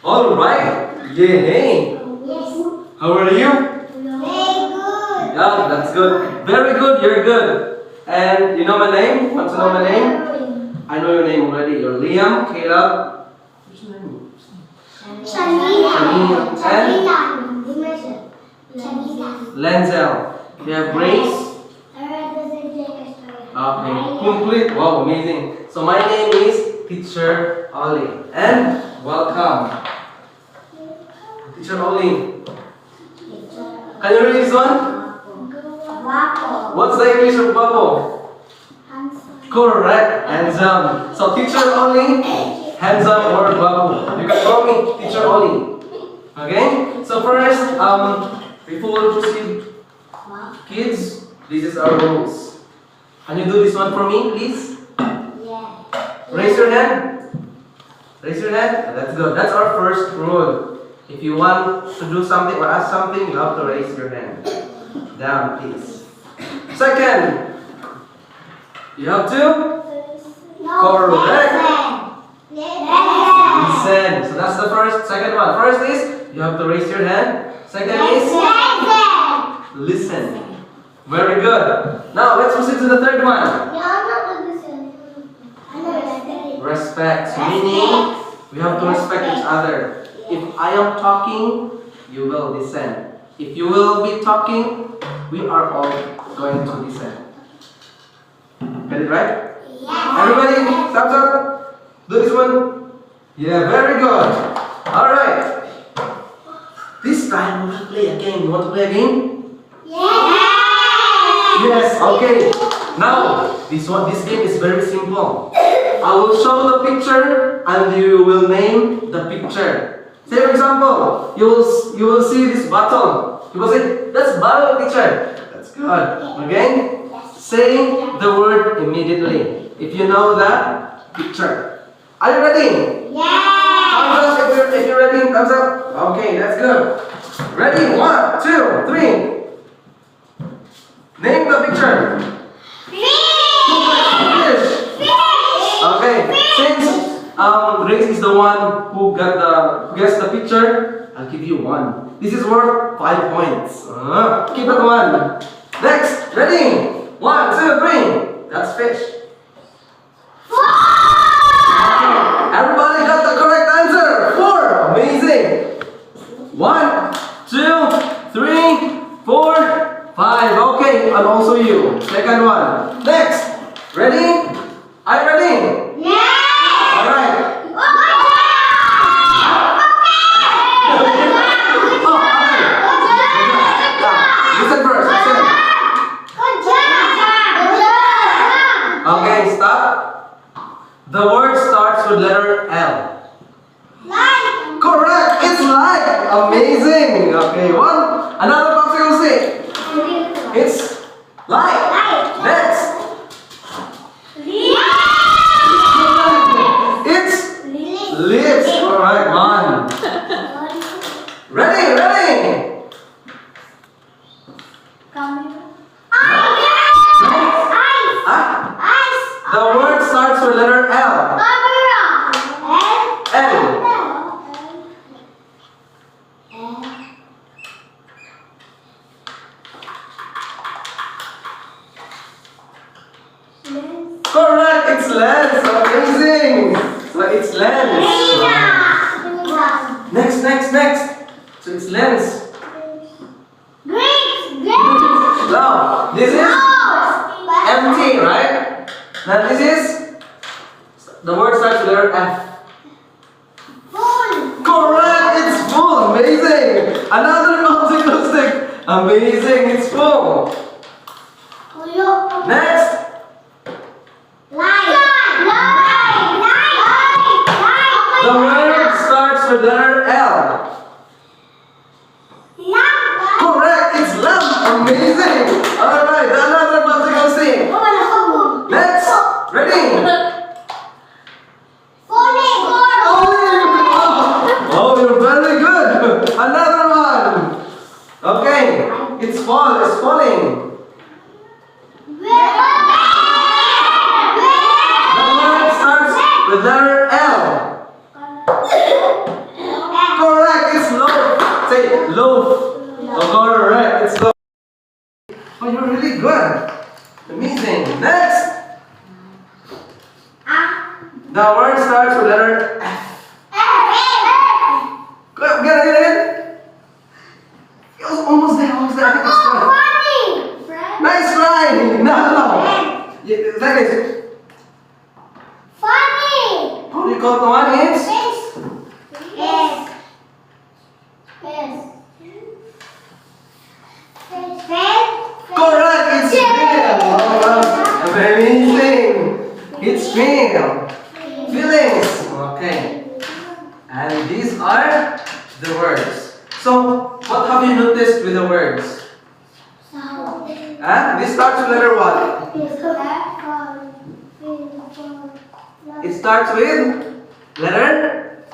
All right. Yay. How are you? Yeah, that's good. Very good. You're good. And you know my name? Want to know my name? I know your name already. You're Liam, Caleb. What's your name? Shanina. And Lenzel. You have Grace. Okay, complete. Wow, amazing. So my name is Teacher Ollie, and welcome, Teacher Ollie. Can you read this one? What's the English of guapo? Correct, handsome. So Teacher Ollie, handsome or guapo. You can call me Teacher Ollie. Okay. So first, before we proceed, kids, this is our rules. Can you do this one for me, please? Yeah. Raise your hand. Raise your hand. That's good. That's our first rule. If you want to do something or ask something, you have to raise your hand. Down, please. Second, you have to correct. Listen. So that's the first. Second one. First is you have to raise your hand. Second is listen. Very good. Now let's proceed to the third one. Respect. Meaning we have to respect each other. If I am talking, you will listen. If you will be talking, we are all going to listen. Get it right? Yeah. Everybody, thumbs up. Do this one. Yeah, very good. Alright. This time we will play a game. You want to play a game? Yes, okay. Now, this game is very simple. I will show the picture and you will name the picture. Say for example, you will see this bottle. You will say, that's bottle, teacher. That's good. Okay? Say the word immediately. If you know the picture. Are you ready? Yeah. Thumbs up if you're ready. Thumbs up. Okay, that's good. Ready? 1, 2, 3. Name the picture. Fish. Okay. Since Grace is the one who guessed the picture, I'll give you 1. This is worth 5 points. Keep it 1. Next. Ready? 1, 2, 3. That's fish. Okay. Everybody got the correct answer. 4. Amazing. 1, 2, 3, 4. 5. Okay, and also you. Second one. Next. Ready? Are you ready? Yeah. Alright. Listen first. Listen. Okay, stop. The word starts with letter L. Light. Correct. It's light. Amazing. Okay, one. Another popsicle stick. It's light. Next. It's lips. Alright, 1. Ready? The word starts with letter L. L. Correct, it's lens. Amazing. So it's lens. Next. So it's lens. Now, this is empty, right? Now this is, the word starts with letter F. Correct, it's full. Amazing. Another popsicle stick. Amazing, it's full. Next. The word starts with letter L. Correct, it's lamp. Amazing. Alright, another popsicle stick. Next. Ready? Oh, you're very good. Another one. Okay, it's falling. The word starts with letter L. say loaf. Correct. It's loaf. Oh, you're really good. Amazing. Next. The word starts with letter F. Go, get it. It was almost there. Almost there. I think it's good. Nice try. No. Yeah, that is. How do you call the one? It's correct. It's real. Oh, amazing. It's real. Feelings. Okay. And these are the words. So, what have you noticed with the words? This starts with letter what? It starts with letter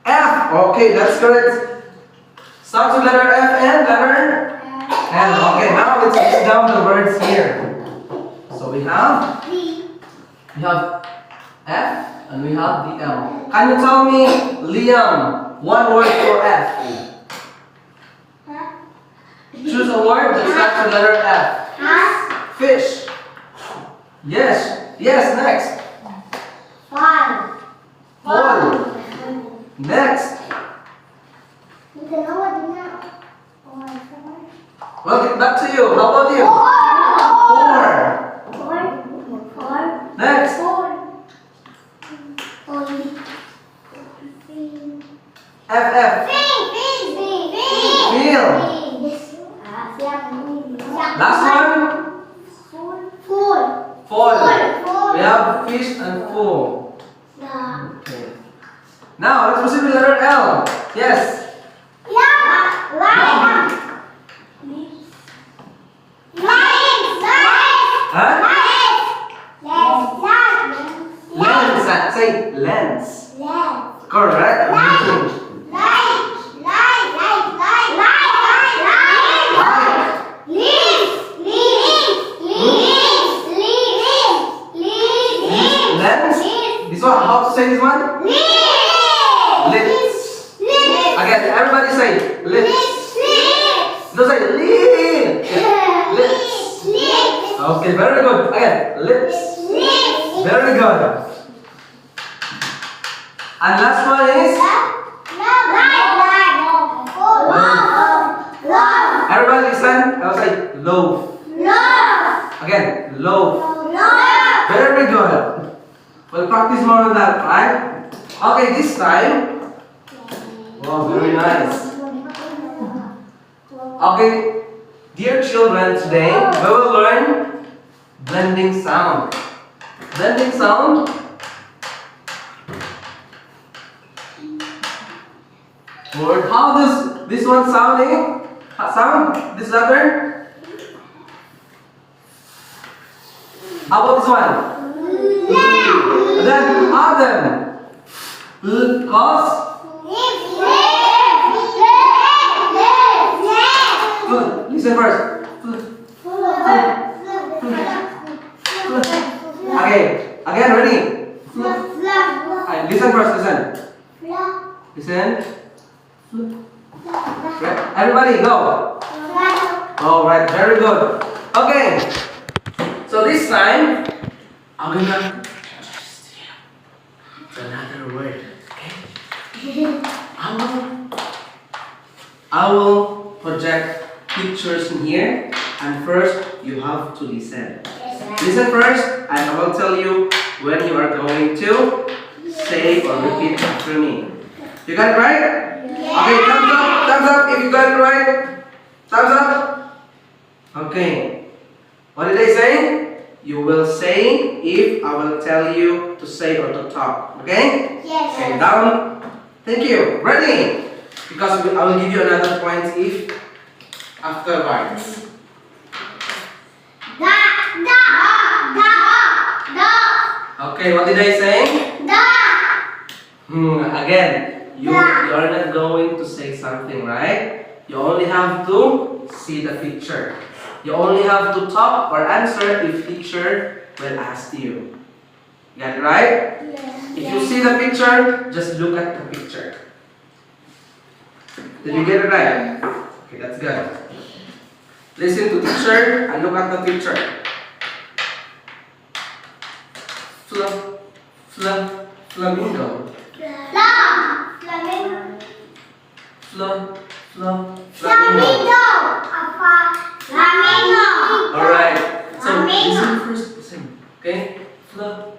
F. Okay, that's correct. Starts with letter F and letter L. Okay, now let's list down the words here. So we have F and we have the L. Can you tell me, Liam, one word for F? Choose a word that starts with letter F. Fish. Yes. Yes, next. Fall. Next. Well, get back to you. How about you? Four. Next. FF. Feel. Last one. Fall. We have fish and full. Okay. Now let's proceed with letter L. Yes. Lens. Say lens. Correct. Amazing. Lens. This one. How to say this one? Lips. Again, everybody say lips. Don't say lips. Yeah. Lips. Okay, very good. Again, lips. Very good. And last one is everybody listen. I will say loaf. Again, loaf. Very good. We'll practice more on that, right? Okay, this time. Wow, very nice. Okay, dear children, today we will learn blending sound. Blending sound. Word. How does this one sound? Sound? This letter? How about this one? Then Adam. Cause? Listen first. Okay. Again, ready? Listen first, listen. Listen. Right. Everybody, go. Alright, very good. Okay. So this time, I'm gonna another word. Okay? I will project pictures in here, and first you have to listen. Listen first, and I will tell you when you are going to say or repeat after me. You got it right? Okay, thumbs up if you got it right. Thumbs up. Okay. What did I say? You will say if I will tell you to say or to talk. Okay? Yes. Okay, down. Thank you. Ready? Because I will give you another point if afterwards. Okay, what did I say? Again, you are not going to say something, right? You only have to see the picture. You only have to talk or answer if teacher will ask you. Got it right? Yes. If you see the picture, just look at the picture. Did you get it right? Okay, that's good. Listen to teacher and look at the picture. Flamingo. Flamingo. Alright. So listen first. Listen. Okay? Flamingo.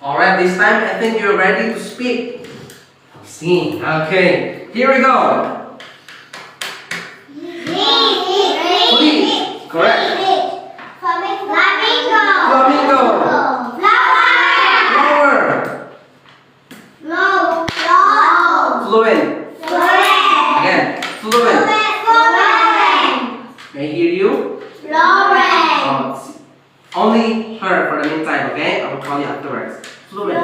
Alright, this time I think you're ready to speak. Sing. Okay, here we go. Fleet. Correct. Flamingo. Flower. Fluent. Again. Fluent. May I hear you? Only her for the meantime, okay? I will call you afterwards. Fluent.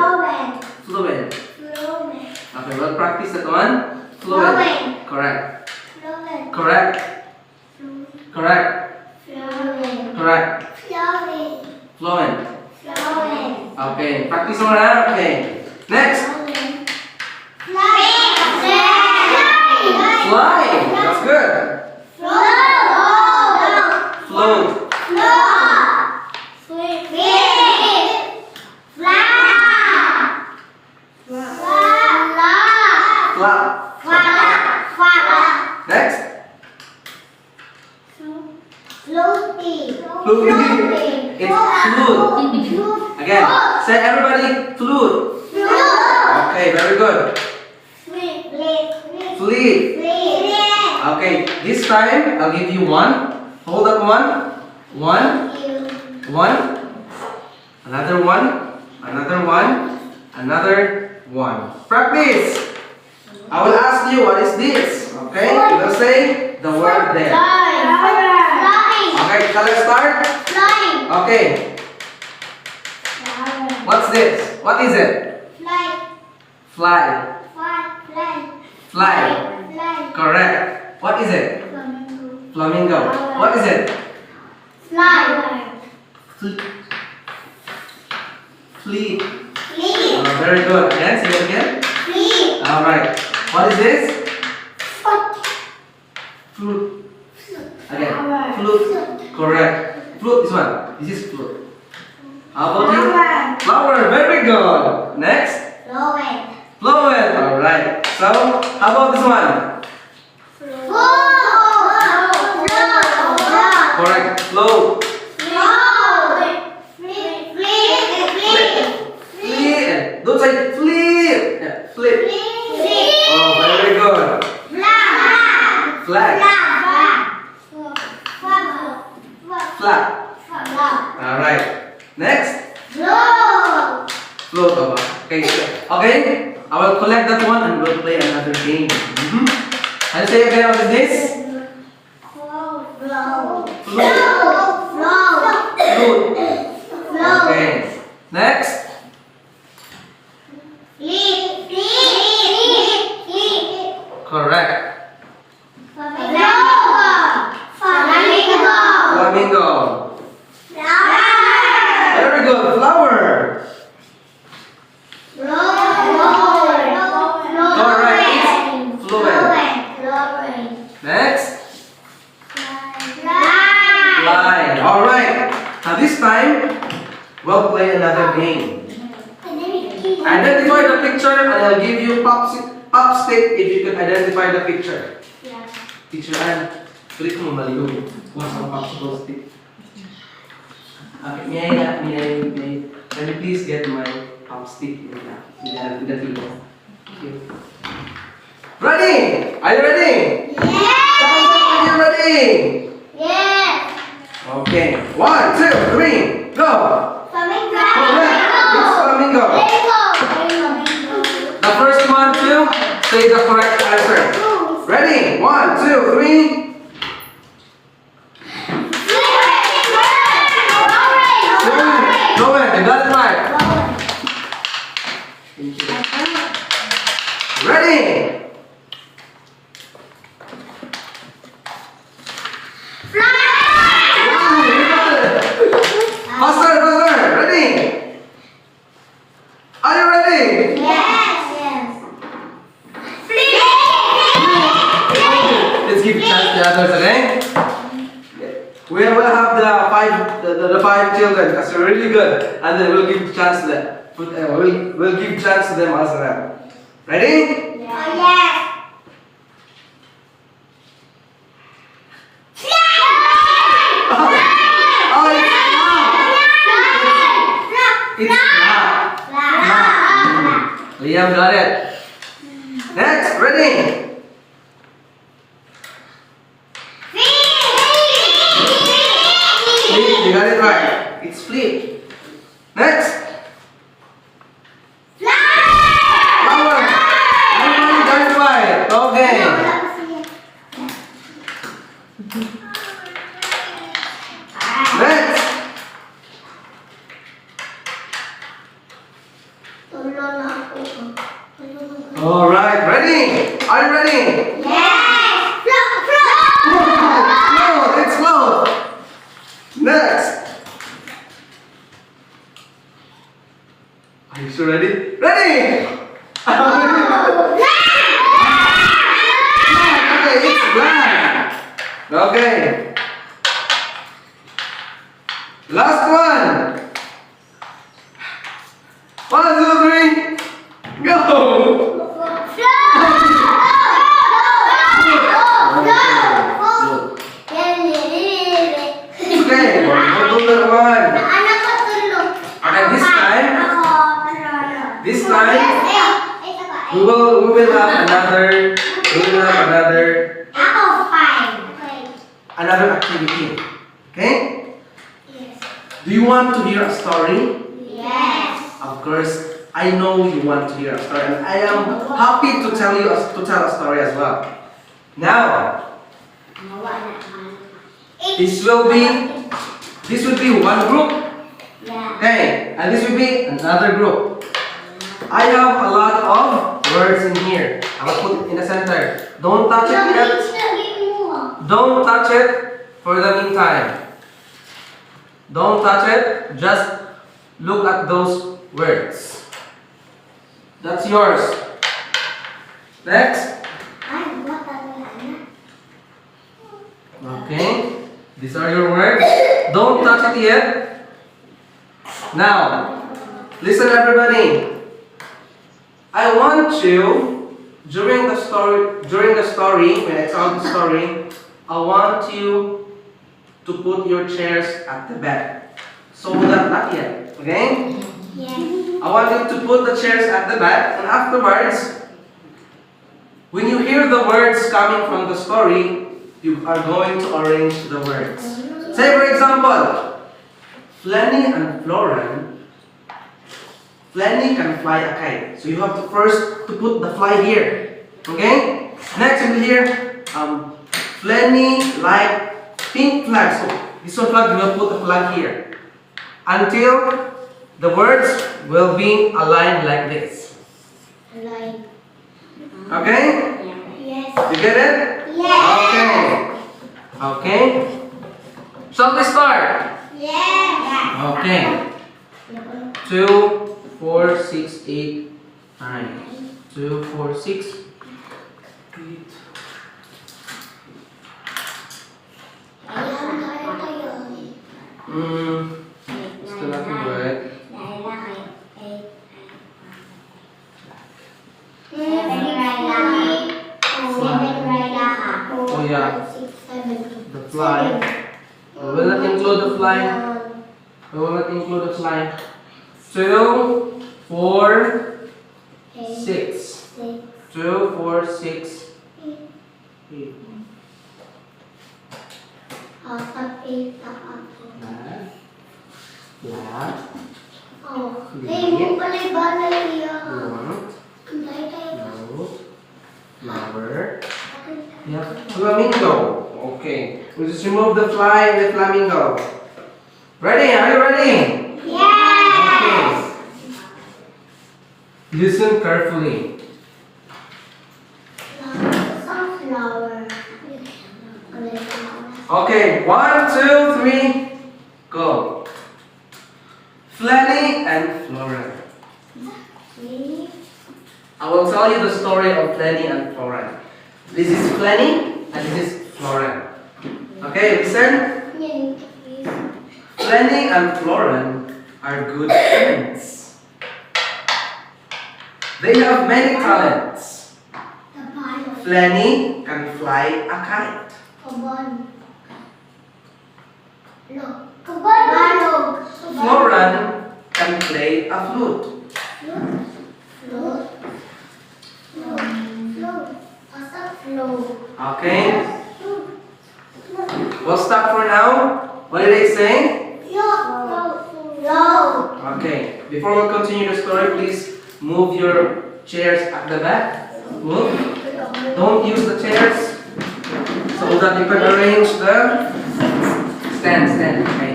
Okay, we'll practice that one. Fluent. Correct. Correct. Fluent. Okay, practice more now. Okay. Next. Fly. That's good. Float. Next. Flute. It's flute. Again. Say everybody flute. Okay, very good. Fleet. Okay, this time I'll give you one. Hold up one. One. Another one. Another one. Practice. I will ask you what is this. Okay? You will say the word there. Okay, shall I start? Okay. What's this? What is it? Fly. Correct. What is it? Flamingo. What is it? Fleet. Very good. Again, say it again. Alright. What is this? Flute. Again. Flute. Correct. Flute, this one. This is flute. How about you? Flower. Very good. Next. Fluent. Alright. So, how about this one? Correct. Float. Flip. Don't say flip. Yeah, flip. Oh, very good. Flag. Flag. Alright. Next. Float. Okay. Okay. I will collect that one and we'll play another game. I'll say again, what is this? Flute. Okay. Next. Correct. Flamingo. Very good. Flower. Alright. Fluent. Next. Fly. Alright. Now this time, we'll play another game. Identify the picture and I'll give you pop stick if you can identify the picture. Teacher Ann, tuloy ko mamaliw. Kuha sa popsicle stick. Okay, can you please get my pop stick? Ready? Are you ready? Yes! Are you ready? Yes! Okay, 1, 2, 3. answer. Ready? 1, 2, 3. Go ahead. You got it right. Thank you. Ready? Faster. Ready? Are you ready? Let's give chance to the others, okay? We will have the five children because they're really good, and then we'll give chance to them. We'll give chance to them as well. Ready? It's not. Liam got it. Next, ready? You got it right. It's flip. Next. Flower. Everybody got it right. Okay. Next. All right. Ready? Are you ready? It's float. Next. Are you sure ready? Ready? Okay, it's black. Okay. Last one. 1, 2, 3. Go. Okay, we'll do that one. Okay, this time we will have another activity. Okay? Do you want to hear a story? Of course, I know you want to hear a story, and I am happy to tell a story as well. Now, this will be one group. Okay, and this will be another group. I have a lot of words in here. I will put it in the center. Don't touch it yet. Don't touch it for the meantime. Don't touch it. Just look at those words. That's yours. Next. Okay. These are your words. Don't touch it yet. Now, listen everybody. I want you, during the story, when I tell the story, I want you to put your chairs at the back. So that, not yet, okay? I want you to put the chairs at the back, and afterwards, when you hear the words coming from the story, you are going to arrange the words. Say for example, Flanny and Flanny can fly a kite. So you have to first to put the fly here. Okay? Next you will hear Flanny like pink flag. So this one flag, you will put the flag here. Until the words will be aligned like this. Okay? You get it? Okay. Okay. Shall we start? Okay. 2, 4, 6, 8, 9. 2, 4, 6, 8. Still not good. Oh yeah. The fly. We will not include the fly. We will not include the fly. 2, 4, 6. 2, 4, 6, 8. Flat. flower. We have flamingo. Okay. We'll just remove the fly and the flamingo. Ready? Are you ready? Yeah. Okay. Listen carefully. Sunflower. Okay, 1, 2, 3, go. Flanny and Florence. I will tell you the story of Flanny and Florence. This is Flanny and this is Florence. Okay, listen. Flanny and Florence are good friends. They have many talents. Flanny can fly a kite. Florence can play a flute. Okay, we'll stop for now. What did they say? Okay, before we continue the story, please move your chairs at the back. Move. Don't use the chairs so that you can arrange the stand. Okay.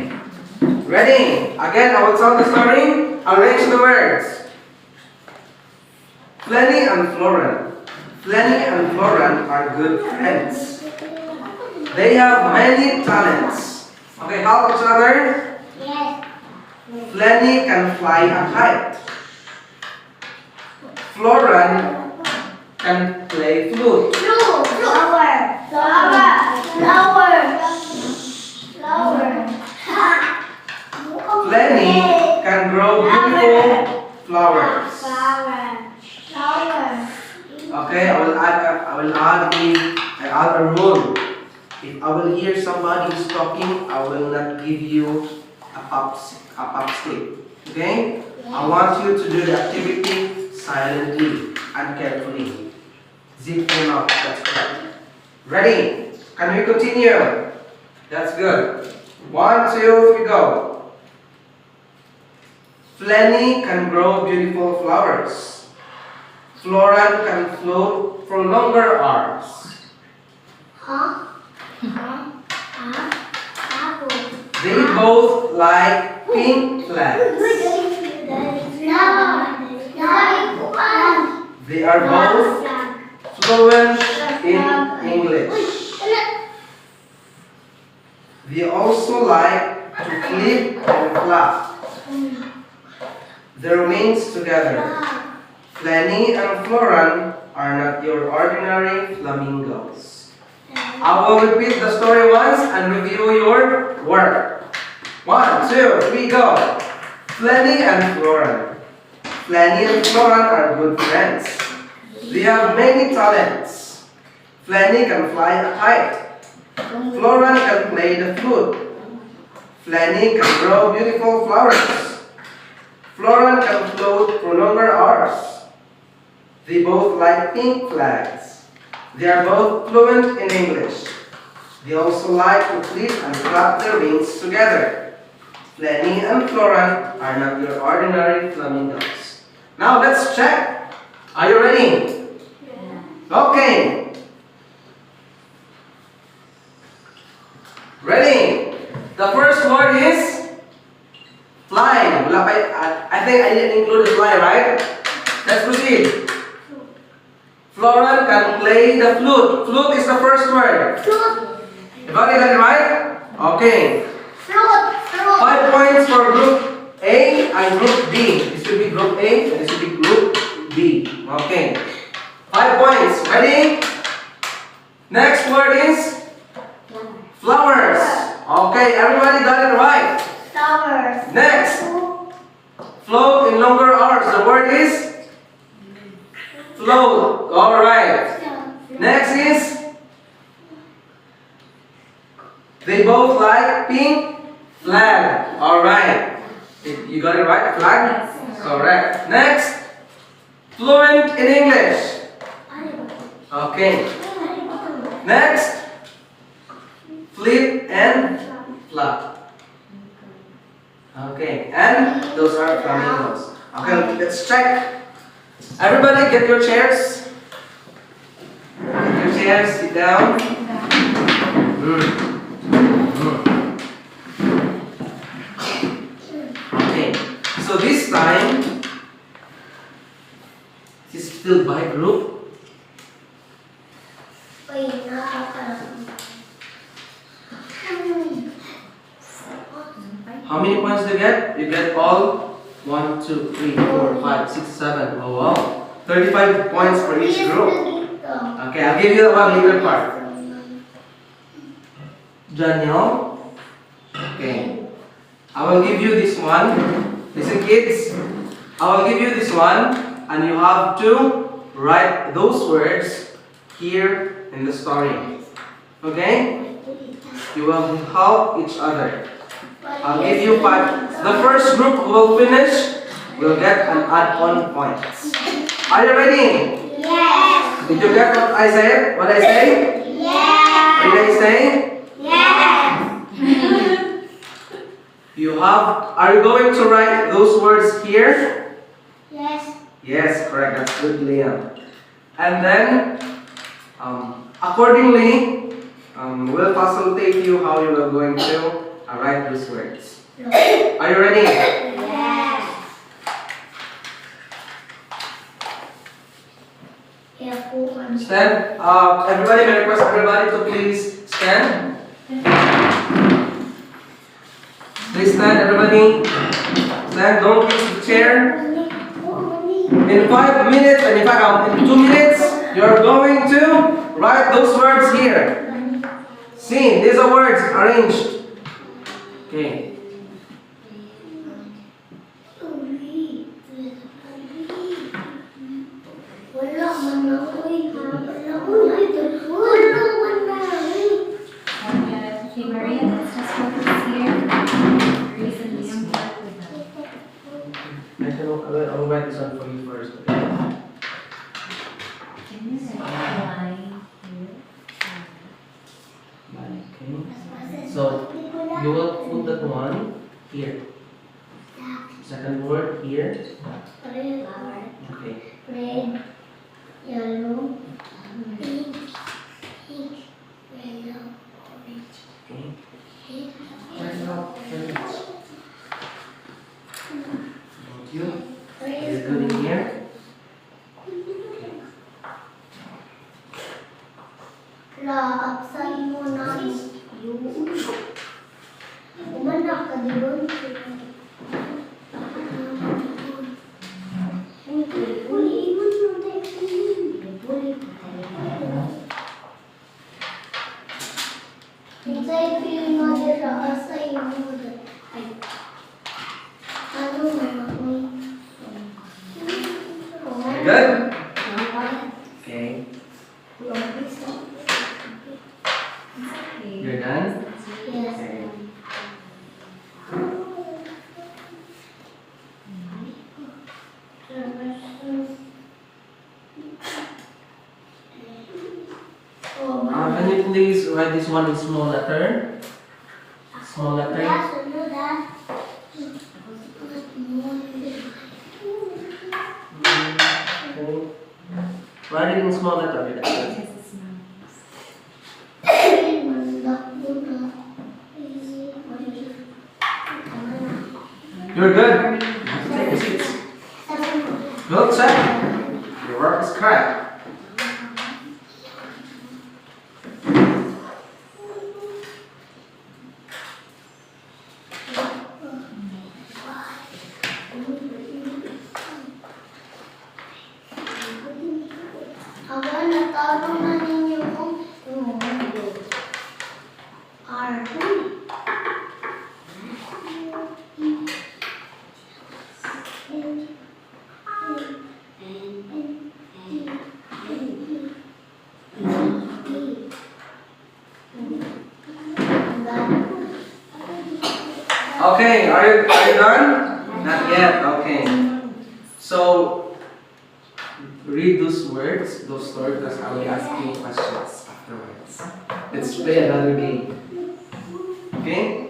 Ready? Again, I will tell the story. Arrange the words. Flanny and Florence. Flanny and Florence are good friends. They have many talents. Okay, help each other. Flanny can fly a kite. Florence can play flute. Flanny can grow beautiful flowers. Okay, I will add a rule. If I will hear somebody is talking, I will not give you a pop stick. Okay? I want you to do the activity silently and carefully. Zip them up. That's correct. Ready? Can we continue? That's good. 1, 2, 3, go. Flanny can grow beautiful flowers. Florence can float for longer hours. They both like pink flags. They are both fluent in English. They also like to clip and flap their wings together. Flanny and Florence are not your ordinary flamingos. I will repeat the story once and review your work. 1, 2, 3, go. Flanny and Florence. Flanny and Florence are good friends. They have many talents. Flanny can fly a kite. Florence can play the flute. Flanny can grow beautiful flowers. Florence can float for longer hours. They both like pink flags. They are both fluent in English. They also like to clip and flap their wings together. Flanny and Florence are not your ordinary flamingos. Now let's check. Are you ready? Okay. Ready? The first word is fly. I think I didn't include the fly, right? Let's proceed. Florence can play the flute. Flute is the first word. Everybody got it right? Okay. 5 points for group A and group B. This will be group A and this will be group B. Okay. 5 points. Ready? Next word is flowers. Okay, everybody got it right. Next, float in longer hours. The word is float. All right. Next is they both like pink flag. All right. You got it right. Flag. Correct. Next, fluent in English. Okay. Next, flip and flap. Okay, and those are flamingos. Okay, let's check. Everybody get your chairs. here, sit down. Okay, so this time, this is still by group. How many points do you get? You get all 1, 2, 3, 4, 5, 6, 7. Oh wow. 35 points for each group. Okay, I'll give you the one later part. Daniel. Okay. I will give you this one. Listen kids. I will give you this one and you have to write those words here in the story. Okay? You will help each other. I'll give you 5. The first group who will finish will get an add-on points. Are you ready? Yes. Did you get what I said? What I say? Yes. What did I say? Yes. Are you going to write those words here? Yes. Yes, correct. That's good, Liam. And then, accordingly, we'll facilitate you how you are going to write those words. Are you ready? Yes. Stand. Everybody, may I request everybody to please stand. Please stand, everybody. Stand. Don't use the chair. In 5 minutes, and in 2 minutes, you're going to write those words here. See, these are words arranged. Okay. Okay, Maria, let's just focus here. Grace and Liam work with them. I'll write this one for you first. Okay. Can you write a line here? Okay. So you will put that one here. Second word here. Okay. Red, yellow, pink, yellow, orange. Okay. Pink, Yellow, orange. Thank you. Are you red, good in here? Laaksan mo na yung umanak ka doon. Inside feeling mo dira asay mo ay ano mo Good? Okay. You're done? Yes. Okay. Can you please write this one in small letter? Small letter? Yes, I know that. Okay. Write it in small letter. Okay, that's good. You're good. Take your seats. Good, sir. Your work is correct. Hanggang natalo na ninyo kung R. Okay, are you done? Not yet. Okay. So read those words, those stories, because I will ask you questions afterwards. Let's play another game. Okay?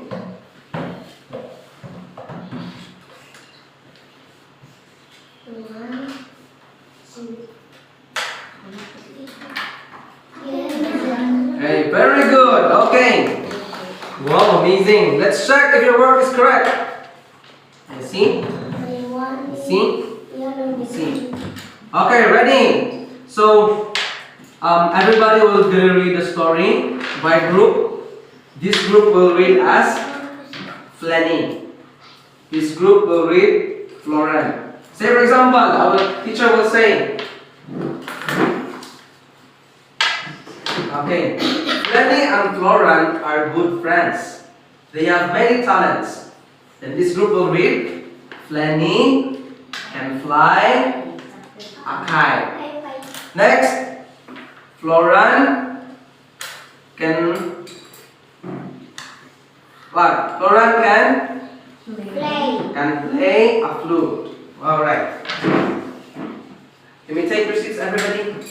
Yes. Okay. Wow, amazing. Let's check if your work is correct. You see? See? See. Okay, ready? So, everybody will gonna read the story by group. This group will read as Flanny. This group will read Florence. Say for example, our teacher will say, okay, Flanny and Florence are good friends. They have many talents. Then this group will read, Flanny can fly a kite. Next, Florence can what? Florence can play a flute. All right. Can we take your seats, everybody?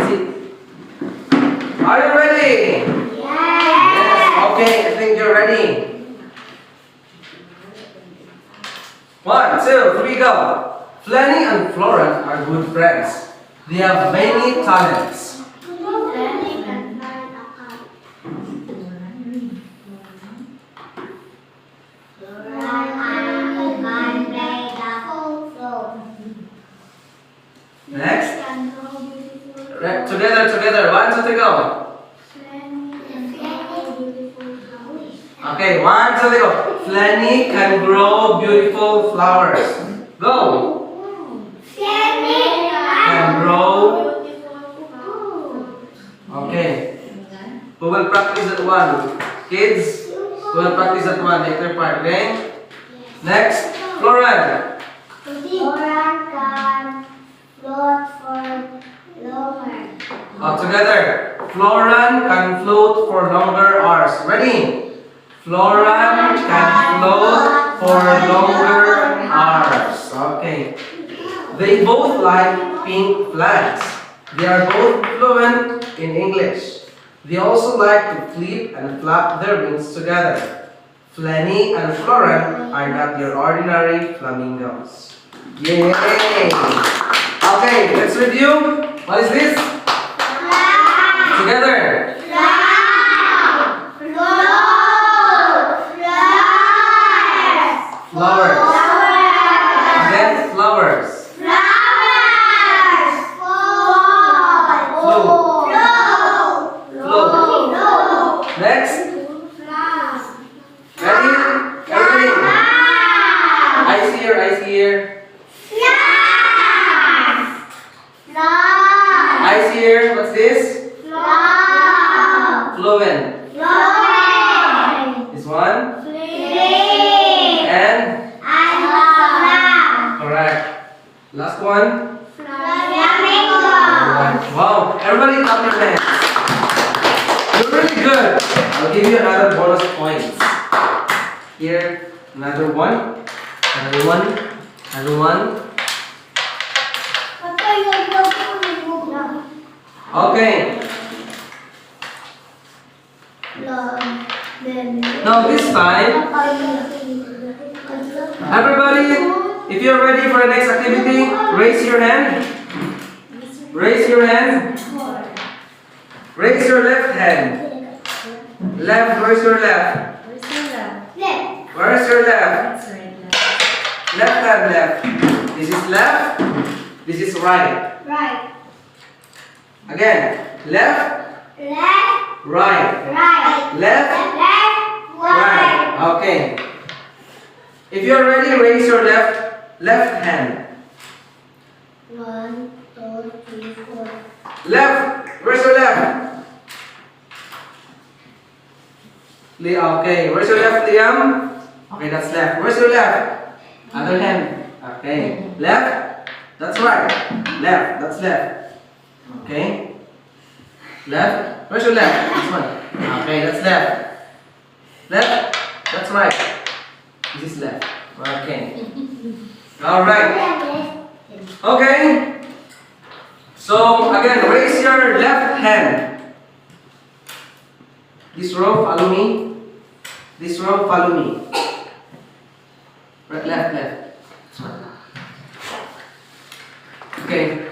Sit. Are you ready? Yes. Okay, I think you're ready. 1, 2, 3, go. Flanny and Florence are good friends. They have many talents. Next. Together. 1, 2, 3, go. Okay, 1, 2, 3, go. Flanny can grow beautiful flowers. Go. Can grow. Okay. We will practice at 1. Kids, we will practice at 1. Later part, okay? Next, Florence. All together. Florence can float for longer hours. Ready? Florence can float for longer hours. Okay. They both like pink flags. They are both fluent in English. They also like to flip and flap their wings together. Flanny and Florence are not your ordinary flamingos. Yay! Okay, let's review. What is this? Together. Flowers. Again, flowers. Flow. Next. Ready? Everybody. Eyes here. Eyes here. What's this? Fluent. This one? And? Correct. Last one? Alright. Wow. Everybody clap your hands. You're really good. I'll give you another bonus points. Here, another one. Another one. Another one. Okay. Now this time, everybody, if you're ready for the next activity, raise your hand. Raise your hand. Raise your left hand. Left, where's your left? Where's your left? Left hand left. This is left. This is right. Again. Left. Right. Left. Right. Okay. If you're ready, raise your left hand. 1, 2, 3, 4. Left. Where's your left? Okay. Where's your left, Liam? Okay, that's left. Where's your left? Other hand. Okay. Left. That's right. Left. That's left. Okay. Left. Where's your left? This one. Okay, that's left. Left. That's right. This is left. Okay. All right. Okay. So again, raise your left hand. This row, follow me. This row, follow me. Right, left. Okay.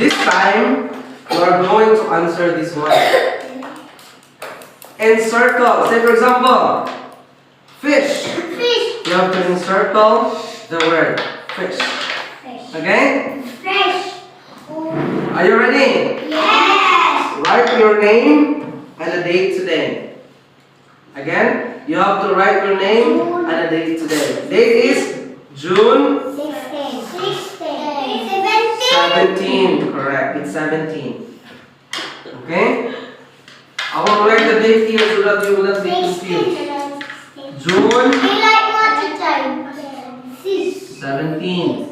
This time, you are going to answer this one. Encircle. Say for example, fish. Fish. You have to encircle the word fish. Fish. Okay? Fish. Are you ready? Yes. Write your name and the date today. Again, you have to write your name and the date today. Date is June 16. 17. Correct. It's 17. Okay? I will write the date here so that you will not be confused. June 17.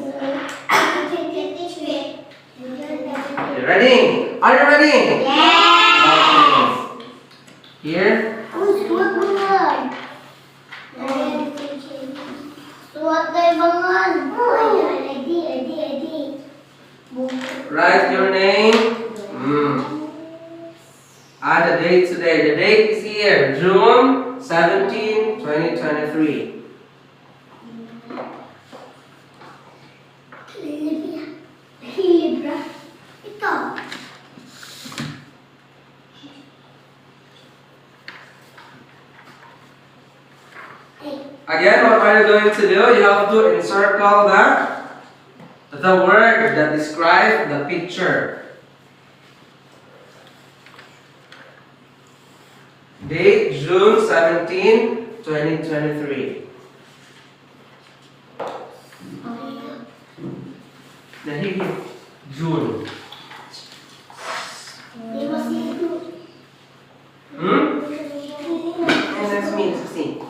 You ready? Are you ready? Yes. Okay. Here. Write your name. And the date today. The date is here. June 17, 2023. Again, what are you going to do? You have to encircle the word that describes the picture. Date June 17, 2023. Then here, June. And that's me, 16.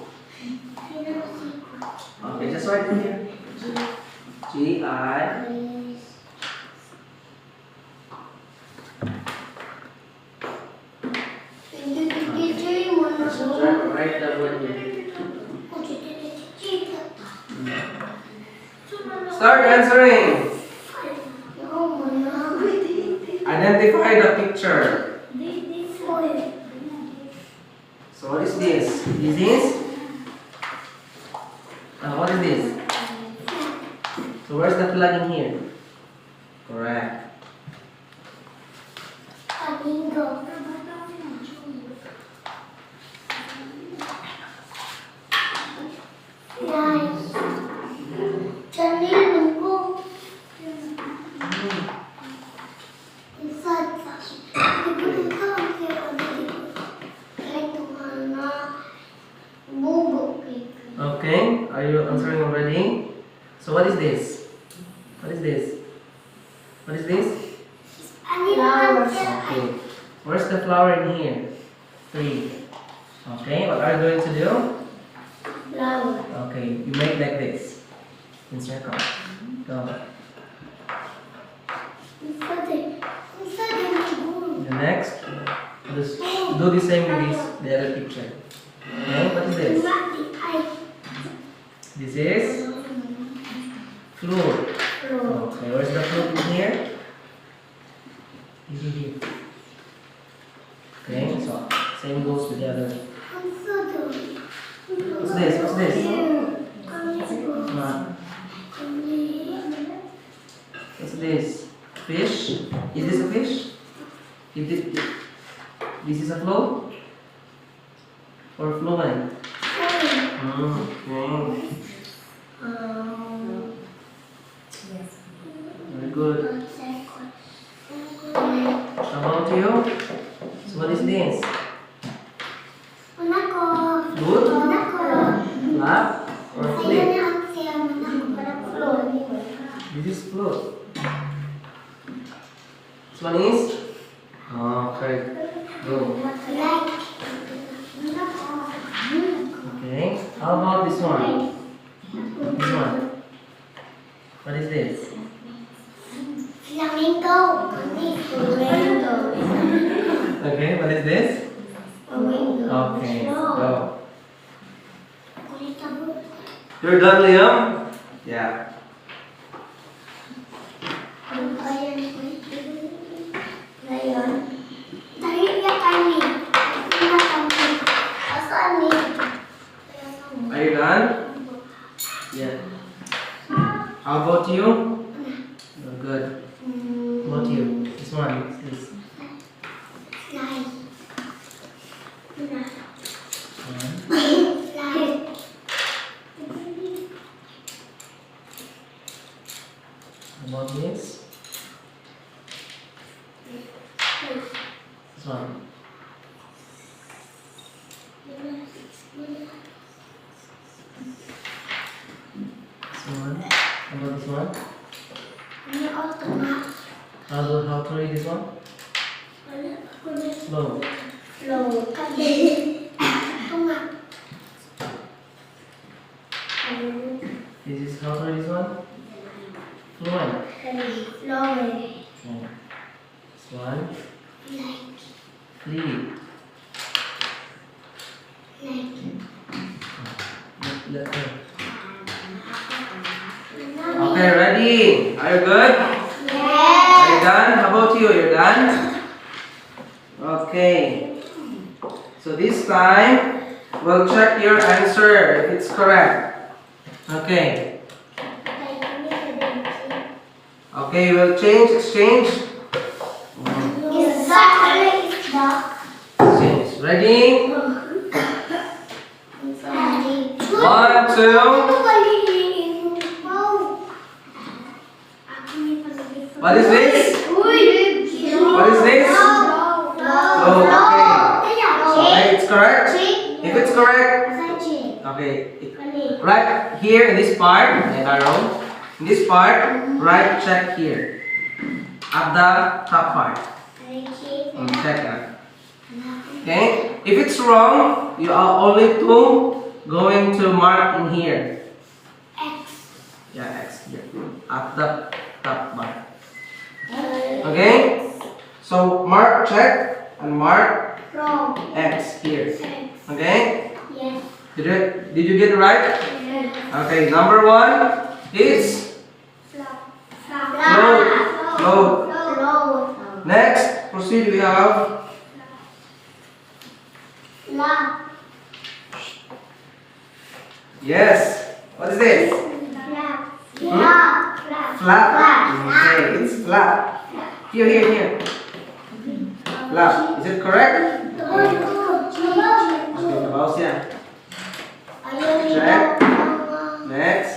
Okay, just write it here. G-I. Write that word here. Start answering. Identify the picture. So what is this? This is? What is this? So where's the flag in here? Correct. Okay, are you answering already? So what is this? What is this? What is this? Okay. Where's the flower in here? 3. Okay, what are you going to do? Okay, you make like this. In circle. Go. The next, just do the same with this, the other picture. Okay, what is this? This is flute. Okay, where's the flute in here? Is it here? Okay, so same goes with the other. What's this? What's this? What's this? Fish? Is this a fish? This is a float? Or fluent? Okay. Very good. How about you? So what is this? Flute? Flap? Or flip? This is flute. This one is? Okay. Go. Okay. How about this one? This one. What is this? Okay, what is this? Okay, go. You're done, Liam? Yeah. Are you done? Yeah. How about you? Good. How about you? one. What's this? Slide. One. Slide. How about this? This one. This one. How about this one? How to read this one? Slow. This is how to read this one? Fluent. Okay. This one. Fleet. Let go. Okay, ready? Are you good? Are you done? How about you? You're done? Okay. So this time, we'll check your answer if it's correct. Okay. Okay, we'll exchange. Exchange. Ready? 1, 2. What is this? What is this? Oh, okay, it's correct. If it's correct, okay, right here in this part, arrow. In this part, right check here. At the top part. Check that. Okay? If it's wrong, you are only going to mark in here. Yeah, X here. At the top part. Okay? So mark check and mark X here. Okay? Yes. Did you get it right? Okay, number 1 is float. Next, proceed. We have yes. What is this? Flap. Okay, it's flap. Here. Flap. Is it correct? Okay, pause here. Check. Next.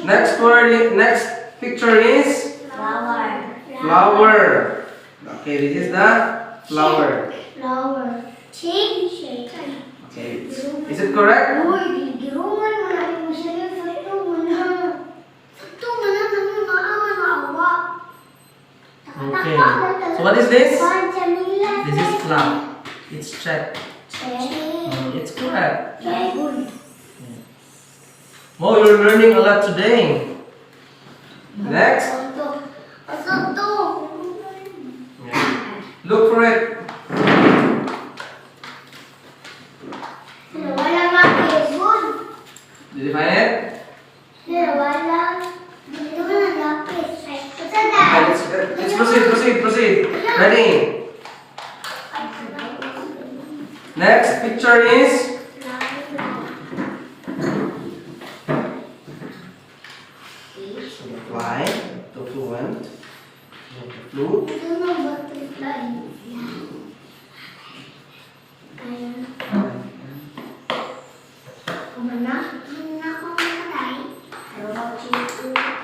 Next picture is flower. Okay, this is the flower. Okay, is it correct? Okay, so what is this? This is flap. It's check. It's correct. Oh, you're learning a lot today. Next. Look for it. Did you find it? Okay, let's proceed. Ready? Next picture is fly, the fluent, the flute.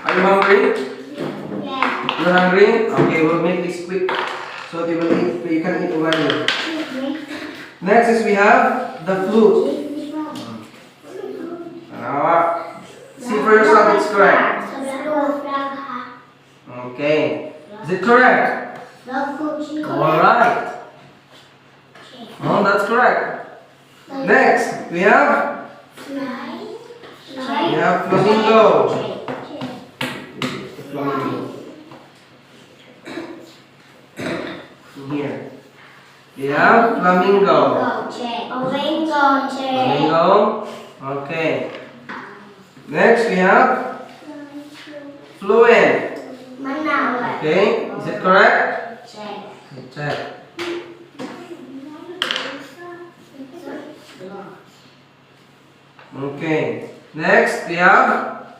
Are you hungry? You're hungry? Okay, we'll make this quick so that you can eat already. Next is we have the flute. See for yourself it's correct. Okay. Is it correct? Alright. Oh, that's correct. Next, we have flamingo. Flamingo. Here. We have flamingo. Flamingo. Okay. Next, we have fluent. Okay. Is it correct? Check. Okay. Next, we have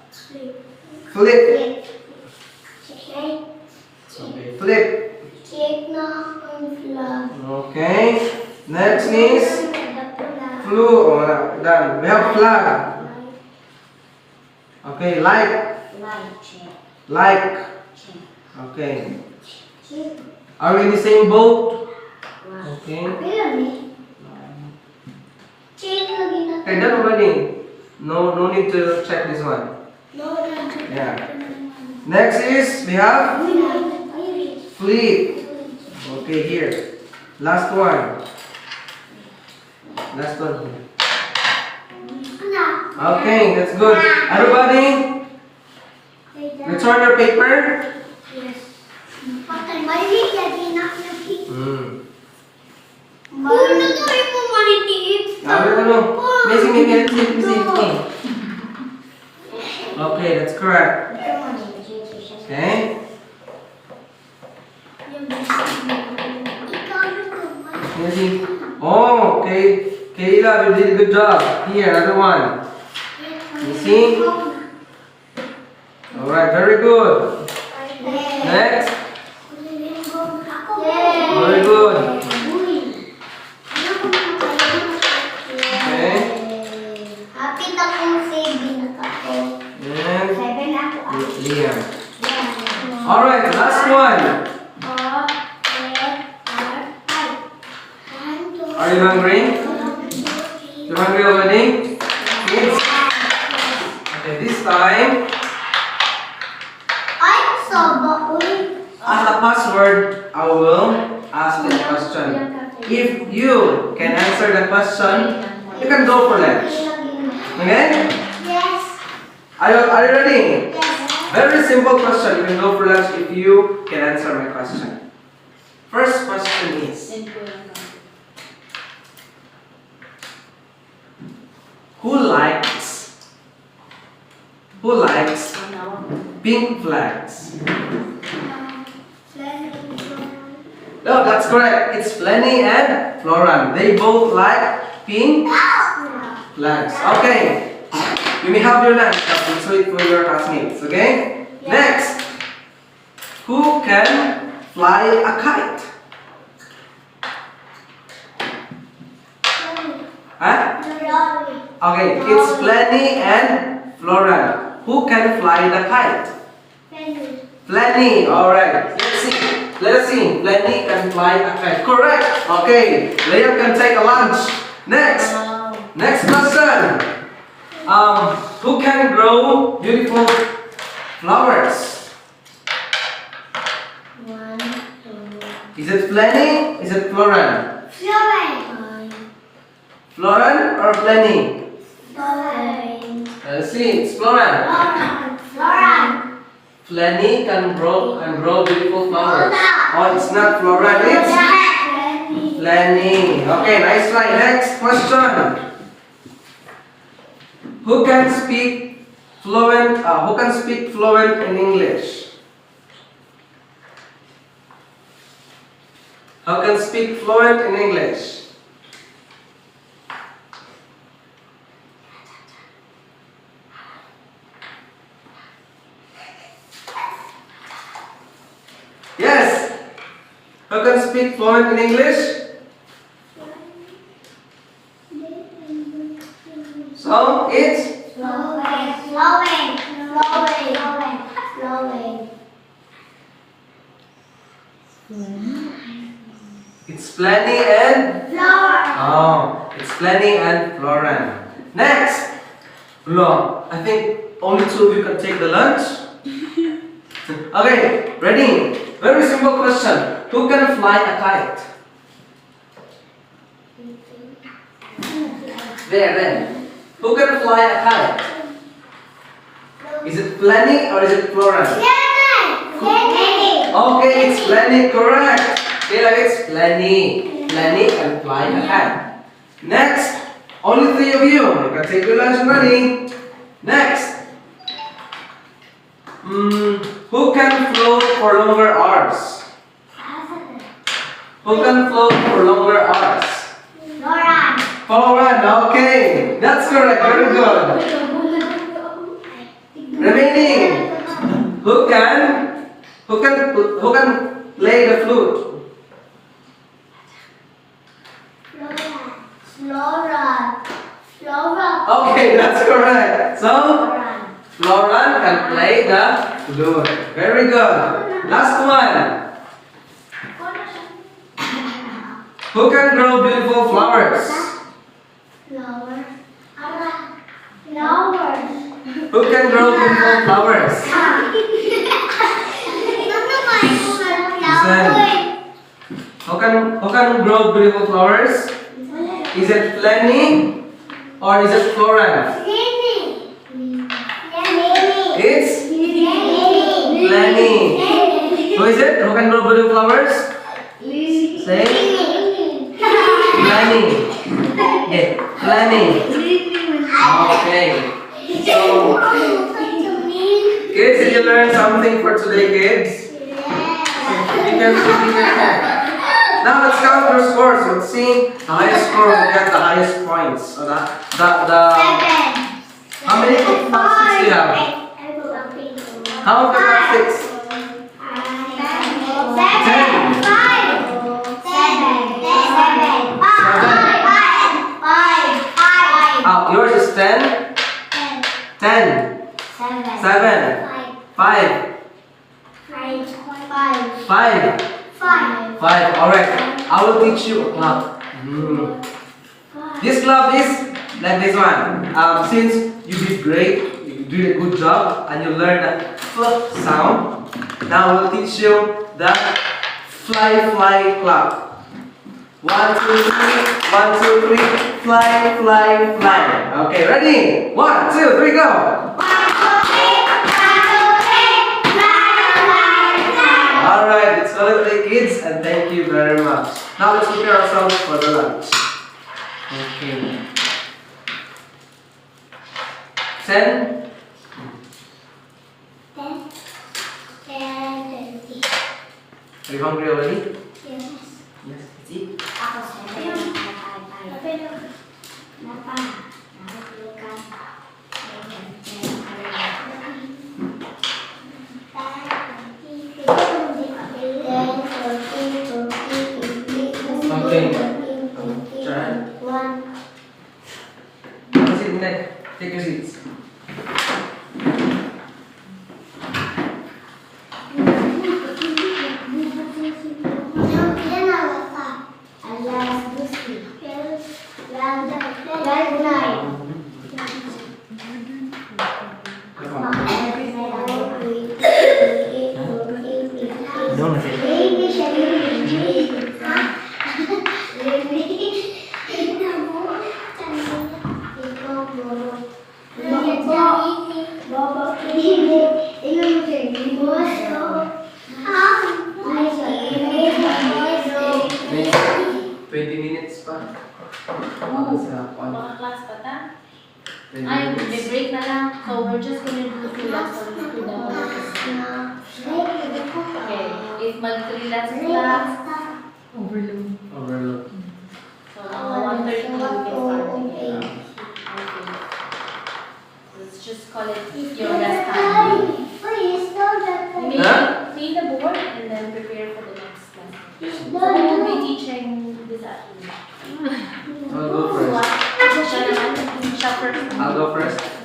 flip. Okay, flip. Check na ang flag. Okay. Next is flu. Oh, done. We have flag. Okay, like. Like. Okay. Are we in the same boat? Okay. Check lagi na. Okay, done already. No need to check this one. No, Yeah. Next is we have flip. Okay, here. Last one. Last one here. Okay, that's good. Everybody, return your paper. Yes. Patay mali lagi na lagi. Puno to mo manitiip. No. Missing. Okay, that's correct. Okay. Missing. Oh, okay. Kayla, you did a good job. Here, another one. Missing. Alright, very good. Next. Very good. Okay. Happy na kung 7 na ako. And 7 ako. Liam. Alright, last one. Are you hungry? You hungry already? Kids? Okay, this time, as a password, I will ask the question. If you can answer the question, you can go for lunch. Okay? Yes. Are you ready? Yes. Very simple question. You can go for lunch if you can answer my question. First question is, who likes pink flags? No, that's correct. It's Flenny and Floran. They both like pink flags. Okay. You may have your lunch. That's sweet for your classmates. Okay? Yeah. Next. Who can fly a kite? Huh? Okay, it's Flenny and Floran. Who can fly the kite? Flenny. Alright. Let's see. Let us see. Flenny can fly a kite. Correct. Okay. Liam can take a lunch. Next. Next question. Who can grow beautiful flowers? Is it Flenny? Is it Floran? Floran or Flenny? Let's see. It's Floran. Flenny can grow beautiful flowers. Oh, it's not Floran. It's Flenny. Okay, nice try. Next question. Who can speak fluent in English? Who can speak fluent in English? Yes. Who can speak fluent in English? So it's It's Flenny and Oh, it's Flenny and Floran. Next. No, I think only two of you can take the lunch. Okay, ready? Very simple question. Who can fly a kite? There. Who can fly a kite? Is it Flenny or is it Floran? Okay, it's Flenny, correct. Okay, it's Flenny. Flenny can fly a kite. Next, only three of you. You can take your lunch already. Next. Who can float for longer hours? Who can float for longer hours? Floran, okay. That's correct, very good. Remaining. Who can Who can play the flute? Flora. Okay, that's correct. So, Lauren can play the flute. Very good. Last one. Who can grow beautiful flowers? Flowers. Who can grow beautiful flowers? Who can grow beautiful flowers? Is it Lenny or is it Florence? It's Lenny. Who is it? Who can grow beautiful flowers? Say Lenny. Yeah, Lenny. Okay. So, kids, did you learn something for today, kids? You can put in your head. Now let's count your scores. Let's see the highest score will get the highest points. So how many top 6 do you have? How many top 6? 10. Yours is 10? 10. 7. 5. 5. Alright. I will teach you a club. This club is like this one. Since you did great, you did a good job, and you learned the fluff sound, now I will teach you the fly club. 1, 2, 3. 1, 2, 3. Fly. Okay, ready? 1, 2, 3, go. Alright, it's all the kids, and thank you very much. Now let's prepare ourselves for the lunch. Okay. 10. Are you hungry already? Yes, let's eat. Okay. Try. Sit next. Take your seats. Ay, may break na lang. So we're just gonna do 2 laps for the Okay, if mag 3 laps class, overload. So 1:30 we can start again. Okay. Let's just call it your rest time. You may clean the board and then prepare for the next class. So who will be teaching this afternoon? I'll go first. Siya naman, siya first. I'll go first.